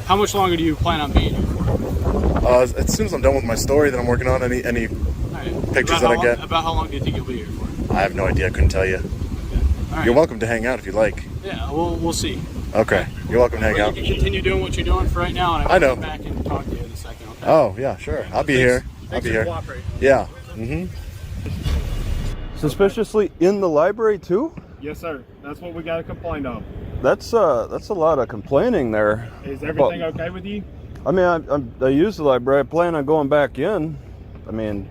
How much longer do you plan on being here for? As soon as I'm done with my story that I'm working on, any pictures that I get. About how long do you think you'll be here for? I have no idea. I couldn't tell you. Okay. All right. You're welcome to hang out if you'd like. Yeah, we'll see. Okay. You're welcome to hang out. You can continue doing what you're doing for right now, and I know. I'll come back and talk to you in a second. Okay? Oh, yeah, sure. I'll be here. I'll be here. Yeah. Suspiciously in the library too? Yes, sir. That's what we got a complaint of. That's a lot of complaining there. Is everything okay with you? I mean, I use the library. I plan on going back in. I mean,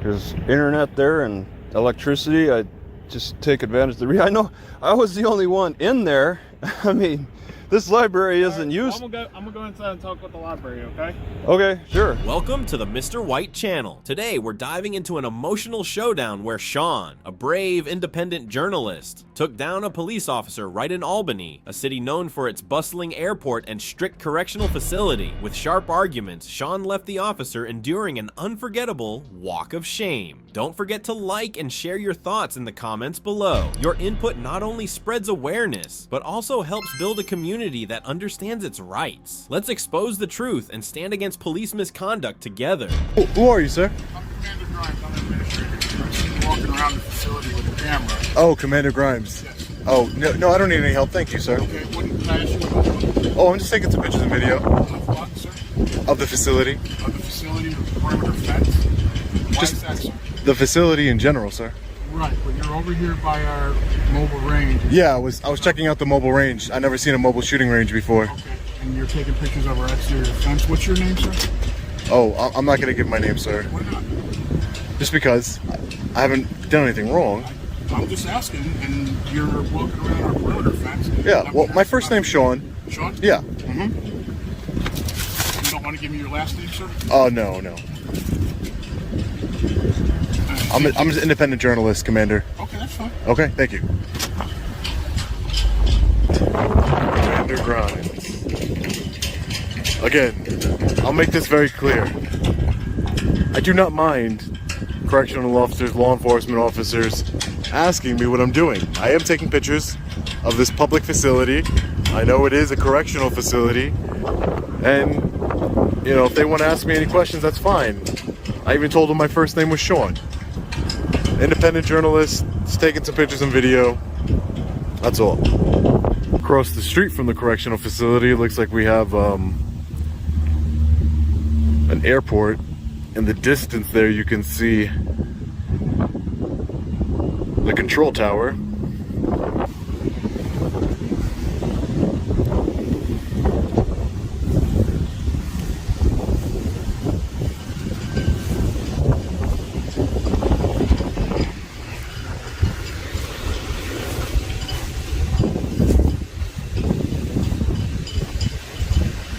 there's internet there and electricity. I just take advantage of the. I know I was the only one in there. I mean, this library isn't used. I'm gonna go inside and talk with the library, okay? Okay, sure. Welcome to the Mr. White channel. Today we're diving into an emotional showdown where Sean, a brave independent journalist, took down a police officer right in Albany, a city known for its bustling airport and strict correctional facility. With sharp arguments, Sean left the officer enduring an unforgettable walk of shame. Don't forget to like and share your thoughts in the comments below. Your input not only spreads awareness, but also helps build a community that understands its rights. Let's expose the truth and stand against police misconduct together. Who are you, sir? I'm Commander Grimes. I'm administrator. I've seen you walking around the facility with a camera. Oh, Commander Grimes. Yes. Oh, no, I don't need any help. Thank you, sir. Okay, what can I ask you about? Oh, I'm just taking some pictures and video Of what, sir? of the facility. Of the facility, the perimeter fence? Why Just- is that, sir? The facility in general, sir. Right, but you're over here by our mobile range. Yeah, I was checking out the mobile range. I never seen a mobile shooting range before. Okay, and you're taking pictures of our exterior fence. What's your name, sir? Oh, I'm not gonna give my name, sir. Why not? Just because I haven't done anything wrong. I'm just asking, and you're walking around our perimeter fence. Yeah, well, my first name's Sean. Sean? Yeah. You don't want to give me your last name, sir? Oh, no. I'm an independent journalist, Commander. Okay, that's fine. Okay, thank you. Commander Grimes. Again, I'll make this very clear. I do not mind correctional officers, law enforcement officers asking me what I'm doing. I am taking pictures of this public facility. I know it is a correctional facility. And, if they want to ask me any questions, that's fine. I even told them my first name was Sean. Independent journalist, just taking some pictures and video. That's all. Across the street from the correctional facility, it looks like we have an airport. In the distance there, you can see the control tower.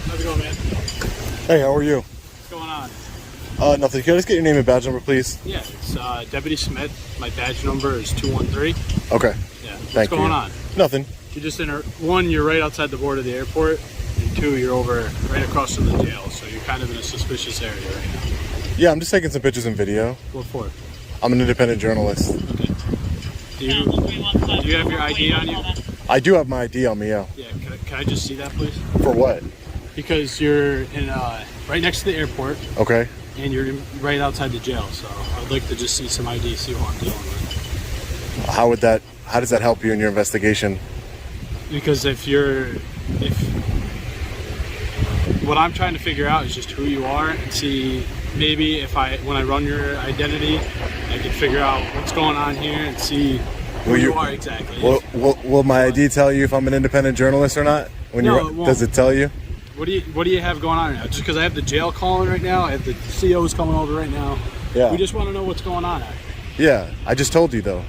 How's it going, man? Hey, how are you? What's going on? Nothing. Can I just get your name and badge number, please? Yeah, it's Deputy Smith. My badge number is 213. Okay. Yeah. What's Thank going you. on? Nothing. You just one, you're right outside the board of the airport, and two, you're over right across from the jail. So you're kind of in a suspicious area right now. Yeah, I'm just taking some pictures and video. What for? I'm an independent journalist. Okay. Do you have your ID on you? I do have my ID on me, yeah. Yeah. Can I just see that, please? For what? Because you're in right next to the airport, Okay. and you're right outside the jail. So I'd like to just see some ID, see what I'm dealing with. How does that help you in your investigation? Because if what I'm trying to figure out is just who you are, and see maybe when I run your identity, I can figure out what's going on here and see who you are exactly. Will my ID tell you if I'm an independent journalist or not? No, it won't. Does it tell you? What do you have going on right now? Just because I have the jail calling right now, I have the COs coming over right now. Yeah. We just want to know what's going on out here. Yeah, I just told you though.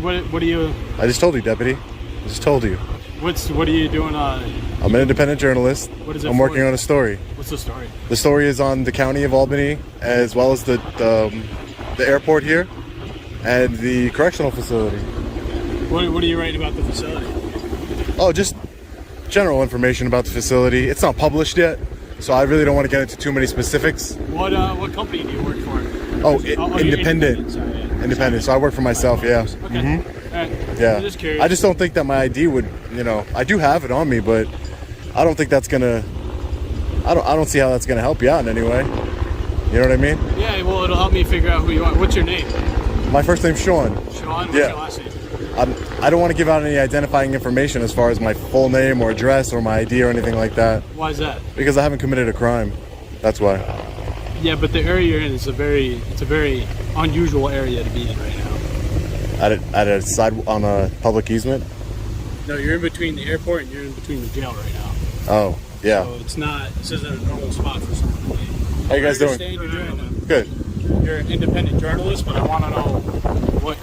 What do you? I just told you, Deputy. I just told you. What are you doing? I'm an independent journalist. What is it I'm working on a story. What's the story? The story is on the county of Albany, as well as the airport here, and the correctional facility. What are you writing about the facility? Oh, just general information about the facility. It's not published yet, so I really don't want to get into too many specifics. What company do you work for? Oh, you're independent. Sorry, yeah. Independent. So I work for myself. Yeah. Okay. All right. Yeah. I'm just curious. I just don't think that my ID would. I do have it on me, but I don't think that's gonna I don't see how that's gonna help you out in any way. You know what I mean? Yeah, well, it'll help me figure out who you are. What's your name? My first name's Sean. Sean? What's Yeah. your last name? I don't want to give out any identifying information as far as my full name or address or my ID or anything like that. Why is that? Because I haven't committed a crime. That's why. Yeah, but the area you're in is a very unusual area to be in right now. At a side on a public easement. No, you're in between the airport and you're in between the jail right now. Oh, yeah. So it's not. This isn't a normal spot for someone to be. How you guys doing? I understand you're doing Good. You're an independent journalist, but I want to know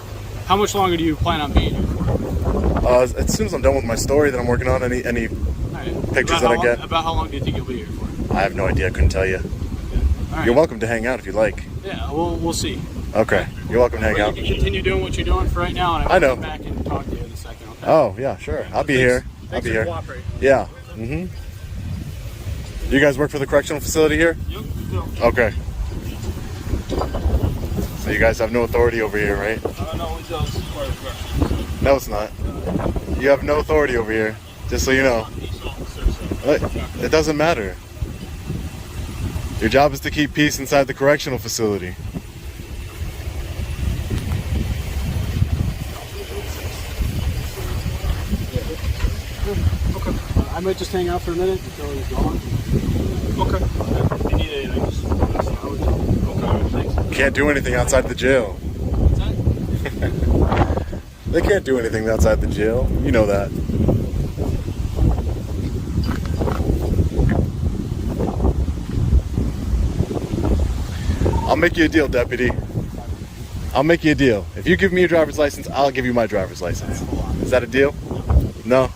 how much longer do you plan on being here for? As soon as I'm done with my story that I'm working on, any Right. pictures that I get. About how long do you think you'll be here for? I have no idea. I couldn't tell you. All right. You're welcome to hang out if you'd like. Yeah, we'll see. Okay. You're welcome to hang But out. you can continue doing what you're doing for right now, and I know. I'll come back and talk to you in a second. Okay? Oh, yeah, sure. I'll be here. I'll Thanks be for here. cooperating. Yeah. Mm-hmm. You guys work for the correctional facility here? Yep. Okay. So you guys have no authority over here, right? No, we don't support the correction. No, it's not. You have no authority over here, just so you know. It doesn't matter. Your job is to keep peace inside the correctional facility. Okay. I might just hang out for a minute until he's gone. Okay. If you need anything, just let us know. Okay. Thanks. Can't do anything outside the jail. What's that? They can't do anything outside the jail. You know that. I'll make you a deal, deputy. I'll make you a deal. If you give me your driver's license, I'll give you my driver's license. Is that a deal? No?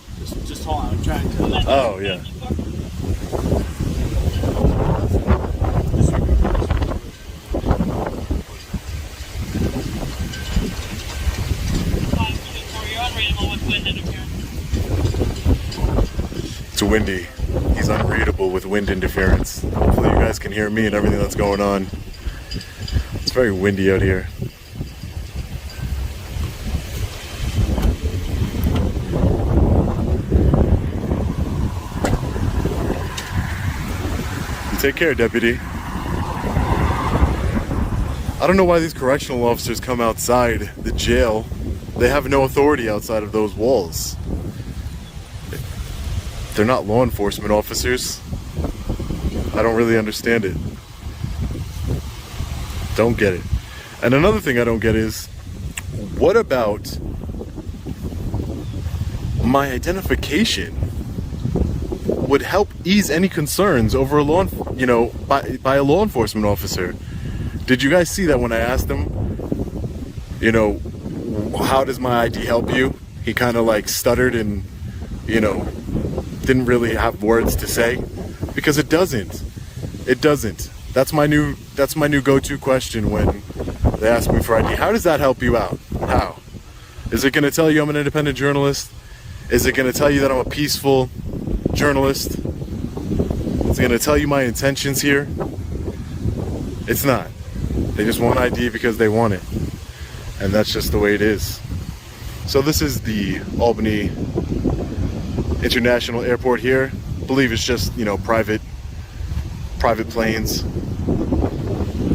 Just hold on. I'm trying to. Oh, yeah. It's windy. He's unreadable with wind interference. Hopefully you guys can hear me and everything that's going on. It's very windy out here. Take care, deputy. I don't know why these correctional officers come outside the jail. They have no authority outside of those walls. They're not law enforcement officers. I don't really understand it. Don't get it. And another thing I don't get is, what about my identification would help ease any concerns over a by a law enforcement officer? Did you guys see that when I asked him, how does my ID help you? He kind of like stuttered and, didn't really have words to say, because it doesn't. It doesn't. That's my new go-to question when they ask me for ID. How does that help you out? How? Is it going to tell you I'm an independent journalist? Is it going to tell you that I'm a peaceful journalist? Is it going to tell you my intentions here? It's not. They just want ID because they want it. And that's just the way it is. So this is the Albany International Airport here. I believe it's just, private planes,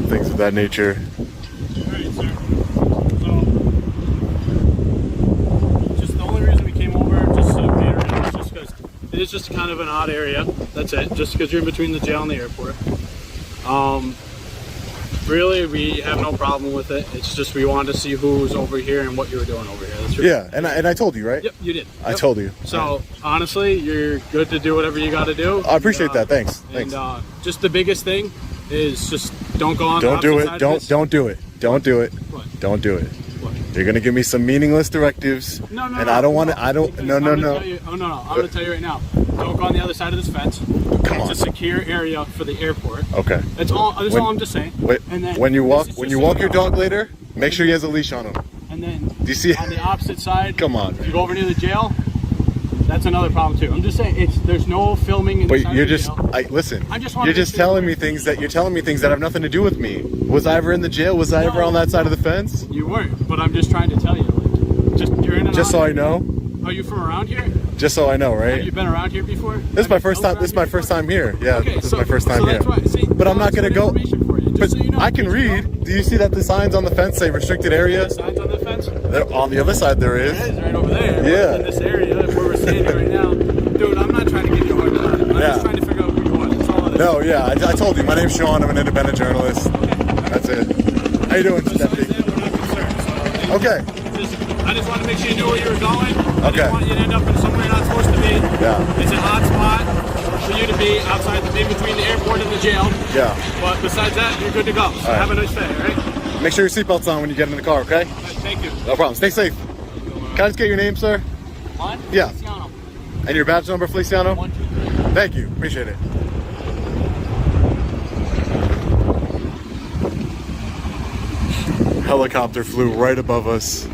things of that nature. Alright, sir. So, just the only reason we came over, just to cater in, is just because it is just kind of an odd area. That's it. Just because you're in between the jail and the airport. Really, we have no problem with it. It's just we wanted to see who's over here and what you were doing over here. That's really Yeah, and I told you, right? Yep, you did. I Yep. told you. So honestly, you're good to do whatever you got to do. I appreciate that. Thanks. And Thanks. just the biggest thing is just don't go on. Don't the do opposite it. side of Don't this. don't do it. Don't do it. What? Don't do it. What? You're gonna give me some meaningless directives, No, and I don't want to. I don't. Because No, I'm no, gonna no. tell you- oh no! I'm gonna tell you right now. Don't go on the other side of this fence. Come It's on. a secure area for the airport. Okay. That's all. That's When- all I'm just saying. Wait. And then When you this walk, is when just you so walk your know. dog later, make sure he has a leash on him. And then Do you see? on the opposite side, Come on, if you man. go over near the jail, that's another problem too. I'm just saying there's no filming in the But side you're of the just. jail. Listen. I just wanna You're make just sure- telling me things that have nothing to do with me. Was I ever in the jail? Was I ever on that side of the fence? You weren't, but I'm just trying to tell you. Like, just you're in an Just so odd I area. know. Are you from around here? Just so I know, Have you right? been around here before? This is my first time. This is my first time here. Yeah, Okay, this is my first time so here. that's why. See, But I'm not gonna that's go. good information for you, just But so you know, I can because you know, read. Do you see that the signs on the fence say restricted area? signs on the fence. On the other side there is. It is right over there. but Yeah. In this area where we're standing right now, dude. I'm not trying to give you a hard time. I'm Yeah. just trying to figure out who you are. That's all it is. No, yeah, I told you. My name's Sean. I'm an independent journalist. That's it. How you doing, Deputy? We're not concerned. So, Okay. I just want to make sure you knew where you were going. I Okay. didn't want you to end up in somewhere you're not supposed to be. Yeah. It's an odd spot for you to be outside, in between the airport and the jail. Yeah. But besides that, you're good to go. So right. have a nice day, all right? Make sure your seatbelt's on when you get in the car, okay? Thank you. No problem. Stay safe. Can I just get your name, sir? On? Yeah. Feliciano. And your badge number, Feliciano? 1, 2, 3. Thank you. Appreciate it. Helicopter flew right above us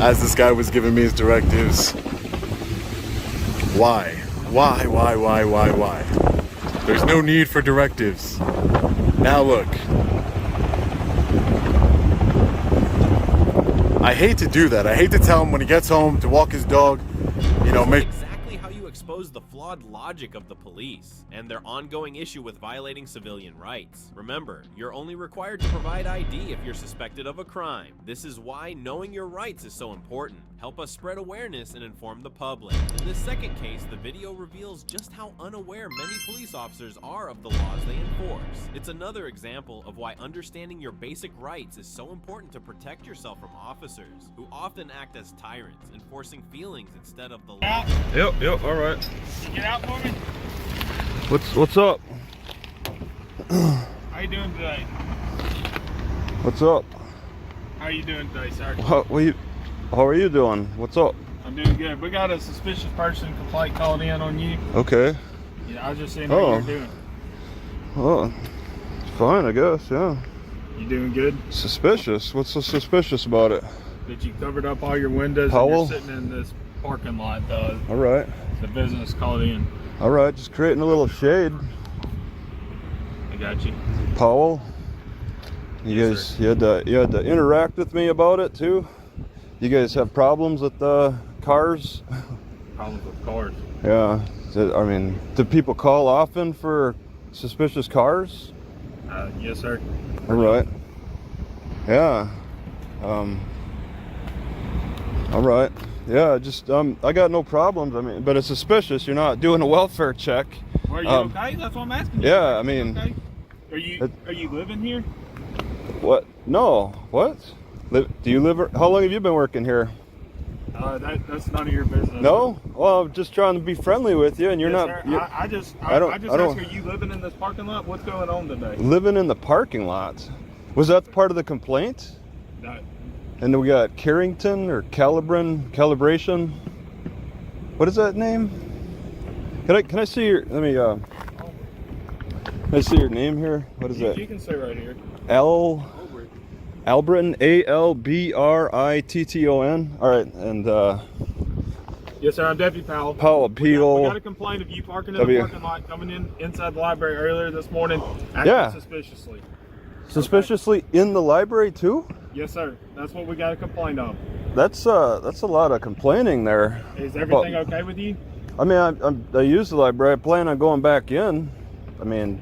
as this guy was giving me his directives. Why? Why? There's no need for directives. Now look. I hate to do that. I hate to tell him when he gets home to walk his dog, you know, make... Exactly how you expose the flawed logic of the police and their ongoing issue with violating civilian rights. Remember, you're only required to provide ID if you're suspected of a crime. This is why knowing your rights is so important. Help us spread awareness and inform the public. In this second case, the video reveals just how unaware many police officers are of the laws they enforce. It's another example of why understanding your basic rights is so important to protect yourself from officers who often act as tyrants, enforcing feelings instead of the law. Yep, all right. Get out for me. What's up? How you doing today? What's up? How you doing today, sir? How are you doing? What's up? I'm doing good. We got a suspicious person complaint called in on you. Okay. Yeah, I was just seeing how Oh. you're doing. Oh, it's fine, I guess, yeah. You doing good? Suspicious? What's so suspicious about it? That you covered up all your windows Powell? and you're sitting in this parking lot. All right. The business called in. All right, just creating a little shade. I got you. Powell, you Yes, guys, sir. you had to interact with me about it too. You guys have problems with cars? Problems with cars. Yeah. I mean, do people call often for suspicious cars? Yes, sir. All right. Yeah. All right. Yeah. Just I got no problems. I mean, but it's suspicious. You're not doing a welfare check. Are you okay? That's what I'm asking you. Yeah. I mean, Okay. Are you living here? what? No. What? Do you live? How long have you been working here? That's none of your business. No. Well, I'm just trying to be friendly with you, and you're Yes, not. sir. You're I just I don't- asked, are you living in this parking lot? What's going on today? living in the parking lot. Was that part of the complaint? No. And then we got Carrington or Calibration. What is that name? Can I see your? Let me. Can I see your name here? What is You that? can say right here. Albritton, Albritton. All right, and Yes, sir. I'm Deputy Powell. Powell, We got a complaint of you parking in the parking lot, coming in inside the library earlier this morning, acting Yeah. suspiciously. suspiciously in the library too. Yes, sir. That's what we got a complaint of. That's a lot of complaining there. Is everything okay with you? I mean, I use the library. I plan on going back in. I mean,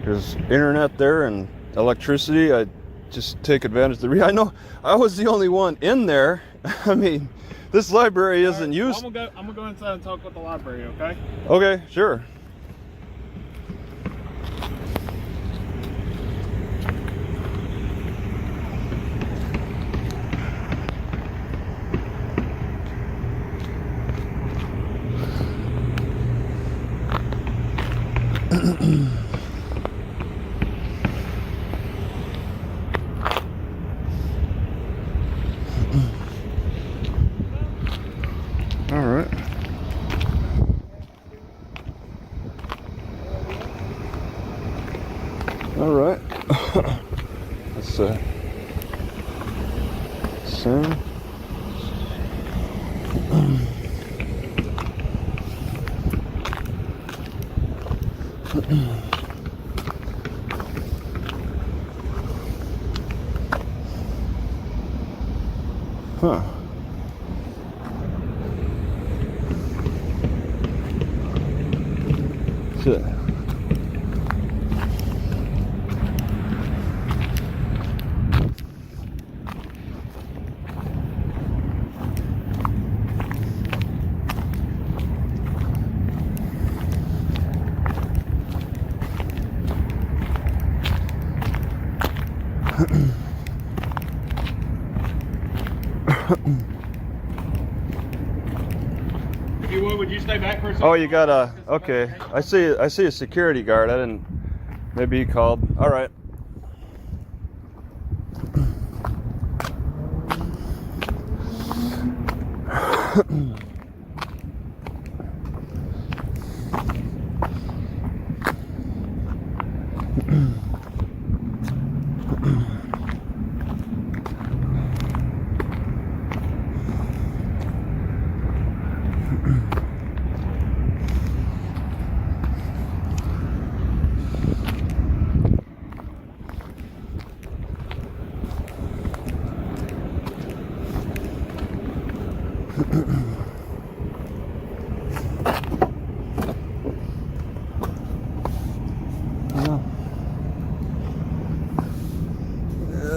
there's internet there and electricity. I just take advantage of I know I was the only one in there. I mean, this library isn't used. I'm gonna go inside and talk with the library. Okay. Okay, sure. All right. All right. Let's send. Huh. Shit. If you would you stay back for a second? Oh, you got a, okay. I see a security guard. I didn't, maybe he called. All right.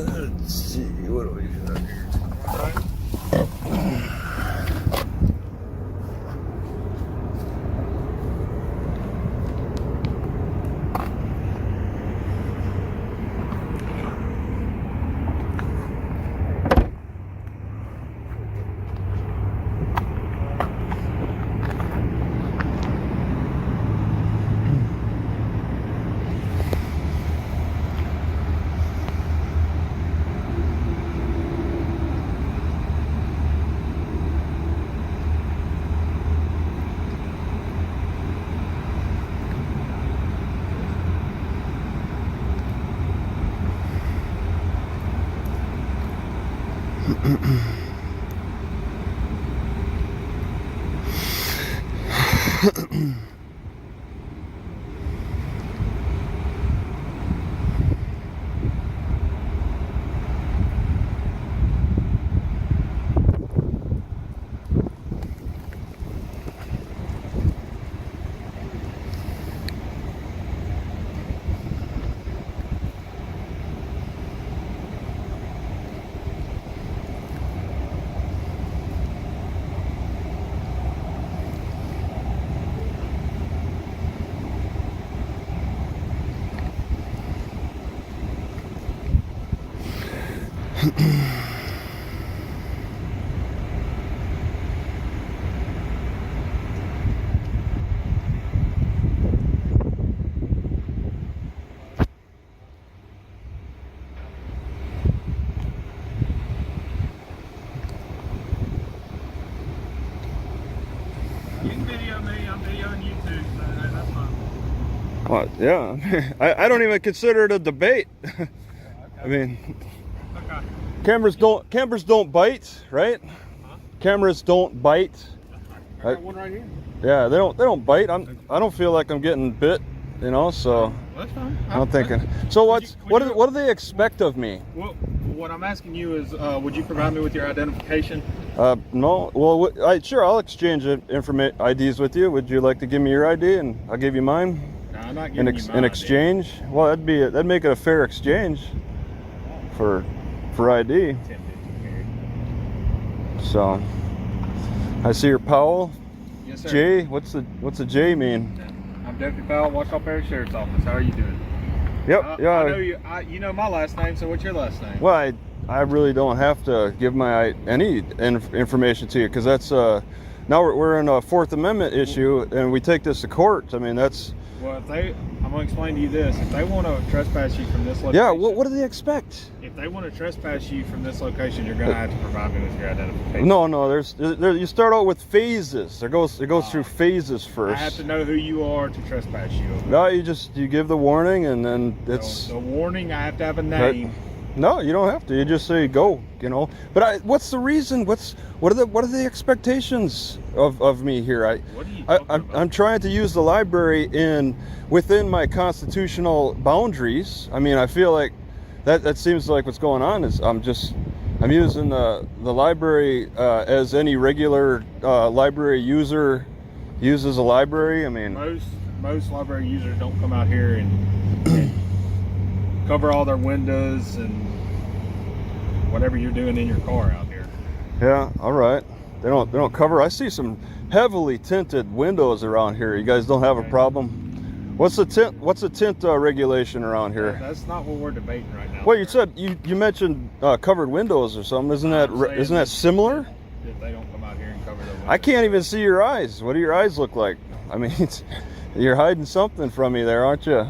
Let's see, what do we got here? You can video me, I'm videoing you too, so that's fine. What? Yeah, I don't even consider it a debate. I mean, Okay. cameras don't bite, right? Cameras don't bite. I got one right here. Yeah, they don't bite. I don't feel like I'm getting bit, you know. So That's fine. I'm thinking. So what do they expect of me? Well, what I'm asking you is, would you provide me with your identification? No. Well, sure. I'll exchange IDs with you. Would you like to give me your ID and I'll give you mine? No, I'm not giving you In mine. exchange? Well, that'd make it a fair exchange for ID. So I see your Powell. Yes, sir. J. What's the J mean? I'm Deputy Powell, Washington Parish Sheriff's Office. How are you doing? Yep. Yeah. I know you know my last name, so what's your last name? Well, I really don't have to give any information to you because that's now we're in a Fourth Amendment issue and we take this to court. I mean that's. Well, I'm going to explain to you this. If they want to trespass you from this location. Yeah. What do they expect? If they want to trespass you from this location, you're going to have to provide me with your identification. No. You start out with phases. It goes through phases first. I have to know who you are to trespass you. No, you give the warning and then it's. The warning. I have to have a name. No, you don't have to. You just say go, you know. But what's the reason? What are the expectations of me here? What are you talking about? I'm trying to use the library within my constitutional boundaries. I mean, I feel like that seems like what's going on is I'm using the library as any regular library user uses a library. I mean, most library users don't come out here and cover all their windows and whatever you're doing in your car out here. Yeah, all right. They don't cover. I see some heavily tinted windows around here. You guys don't have a problem? What's the tint regulation around here? That's not what we're debating right now. Well, you said you mentioned covered windows or something. Isn't that similar? If they don't come out here and cover their windows. I can't even see your eyes. What do your eyes look like? I mean, you're hiding something from me there, aren't you?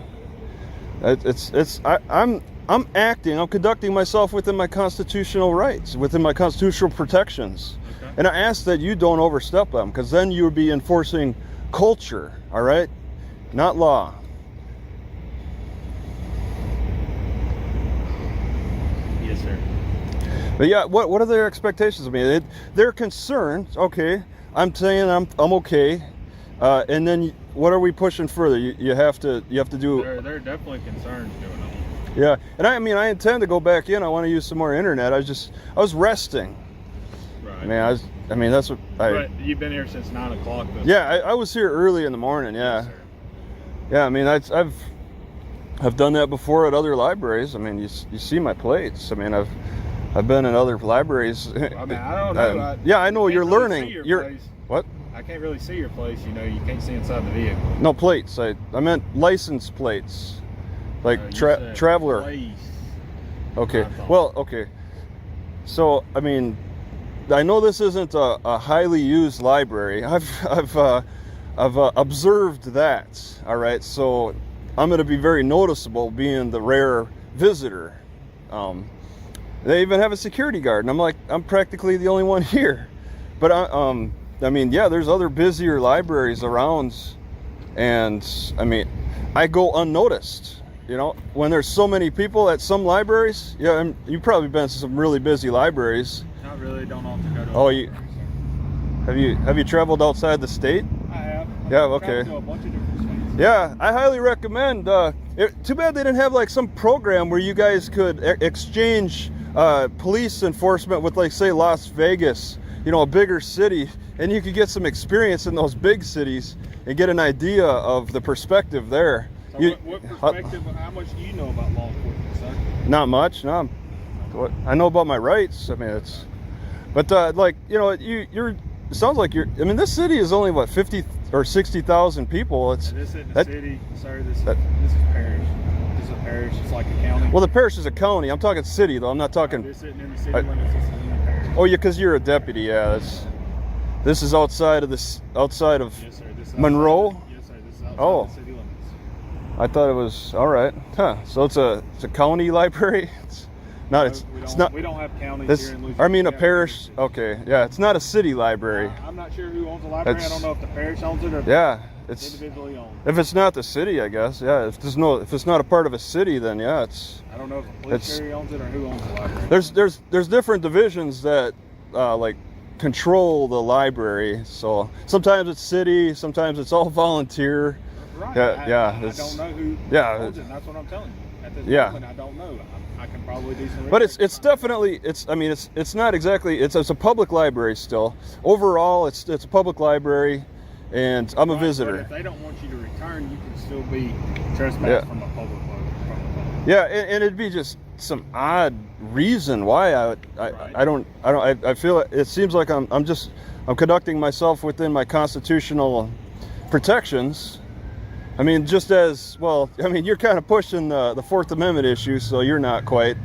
I'm acting. I'm conducting myself within my constitutional rights, within my constitutional protections. Okay. And I ask that you don't overstep them, because then you would be enforcing culture. All right, not law. Yes, sir. But yeah, what are their expectations of me? They're concerned. Okay, I'm saying I'm okay, and then what are we pushing further? You have to do. They're definitely concerned doing it. Yeah, and I intend to go back in. I want to use some more internet. I was resting. Right. I mean that's what I. But you've been here since 9 o'clock. Yeah, I was here early in the morning. Yeah. Yes, yeah, I mean I've done that before at other libraries. I mean you see my plates. I mean I've been in other libraries. I mean I don't know. Yeah, I know you're really learning. You're place. What? I can't really see your place. You know, you can't see inside the vehicle. No plates. I meant license plates. Like traveler. Place. Okay. Well, okay. So I mean, I know this isn't a highly used library. I've observed that. All right. So I'm going to be very noticeable, being the rare visitor. They even have a security guard, and I'm practically the only one here. But I mean, yeah, there's other busier libraries around, and I mean, I go unnoticed. You know, when there's so many people at some libraries, yeah, and you've probably been to some really busy libraries. Not really, don't often go to. Oh, have you traveled outside the state? I have. Yeah, okay. To a bunch of different states. Yeah, I highly recommend. Too bad they didn't have like some program where you guys could exchange police enforcement with, like, say, Las Vegas. You know, a bigger city, and you could get some experience in those big cities and get an idea of the perspective there. So what perspective? How much do you know about law enforcement, sir? Not much. No, I know about my rights. I mean, but like, you know, it sounds like you're. I mean, this city is only what, 50 or 60,000 people. This isn't a city, sir. This is parish. This is a parish. It's like a county. Well, the parish is a county. I'm talking city, though. I'm not talking. This isn't in the city limits. This is in the parish. Oh, yeah, because you're a deputy. Yeah, this is outside of Yes, sir. This is Monroe. Yes, sir. This is outside the city limits. I thought it was all right. Huh? So it's a county library. It's not. We don't have counties here in Louisiana. I mean, a parish. Okay, yeah, it's not a city library. I'm not sure who owns the library. I don't know if the parish owns it or it's individually owned. If it's not the city, I guess. Yeah. If it's not a part of a city, then yeah, it's. I don't know if the police owns it or who owns the library. There's different divisions that like control the library. So sometimes it's city, sometimes it's all volunteer. Right. Yeah. I don't know who owns it. And that's what I'm telling you. At this moment, I don't know. I can probably do some. But it's definitely I mean it's not exactly it's a public library still. Overall, it's a public library, and I'm a visitor. But if they don't want you to return, you can still be trespassed from a public library. Yeah, and it'd be just some odd reason why I feel it seems like I'm conducting myself within my constitutional protections. I mean, just as well. I mean, you're kind of pushing the Fourth Amendment issue, so you're not quite,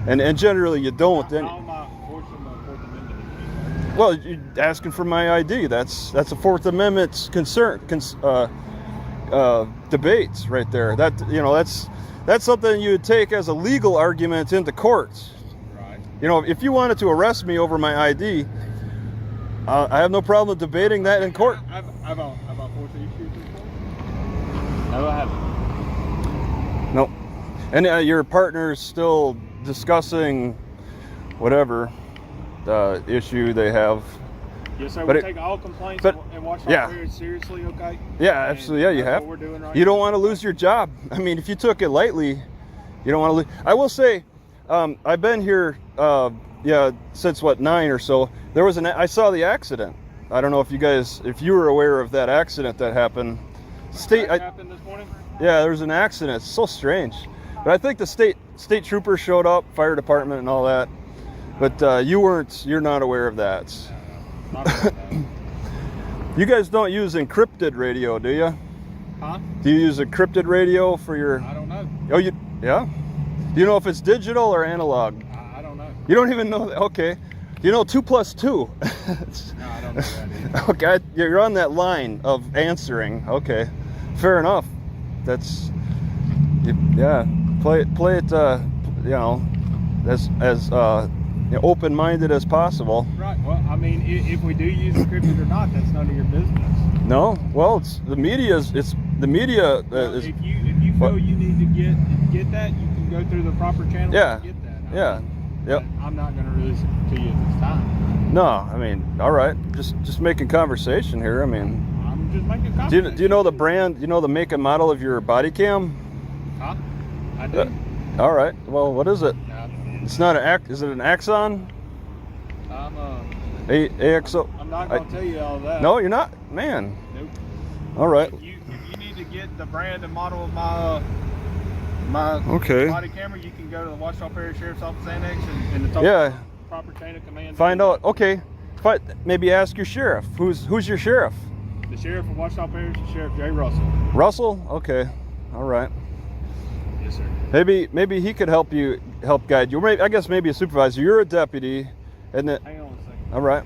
and generally you don't. How am I pushing the Fourth Amendment issue? Well, you're asking for my ID. That's a Fourth Amendment debates right there. That's something you would take as a legal argument into court. Right. You know, if you wanted to arrest me over my ID, I have no problem debating that in court. I've forced the issue before. No, I haven't. Nope. And your partner's still discussing whatever issue they have. Yes, sir. We take all complaints and watch our very seriously, okay? Yeah, absolutely. Yeah, you have. What we're doing right you don't want to lose your job. I mean, if you took it lightly, you don't want to lose. I will say, I've been here, since 9 or so. There was I saw the accident. I don't know if you were aware of that accident that happened state. What happened this morning? Yeah, there was an accident. It's so strange. But I think the state troopers showed up, fire department and all that. But you're not aware of that. Not aware of that. You guys don't use encrypted radio, do you? Huh? Do you use encrypted radio for your? I don't know. Oh, yeah. Do you know if it's digital or analog? I don't know. You don't even know that. Okay. Do you know 2 + 2? No, I don't know that either. Okay, you're on that line of answering. Okay, fair enough. That's yeah. Play it. You know, as open-minded as possible. Right. Well, I mean, if we do use encrypted or not, that's none of your business. No. Well, it's the media. It's the media. Well, Is, if you feel you need to get that, you can go through the proper channel Yeah. to get that. yeah. Yep. But I'm not going to release it to you at this time. No. I mean, all right. Just making conversation here. I mean, I'm just making a do comment. you know the brand? You know the make and model of your body cam? Huh? I do. All right. Well, what is it? No, It's not an Is it an Axon? AXO? I'm not going to tell you all that. No, you're not. Man. Nope. All right. If you need to get the brand and model of my Okay. body camera, you can go to the Washington Parish Sheriff's Office Annex and it's on Yeah. the proper chain of command. Find out. Okay. But maybe ask your sheriff. Who's your sheriff? The sheriff of Washington Parish is Sheriff Jay Russell. Russell? Okay. All right. Yes, sir. Maybe he could help guide you. Maybe, I guess maybe a supervisor. You're a deputy, isn't it? Hang on a second. All right.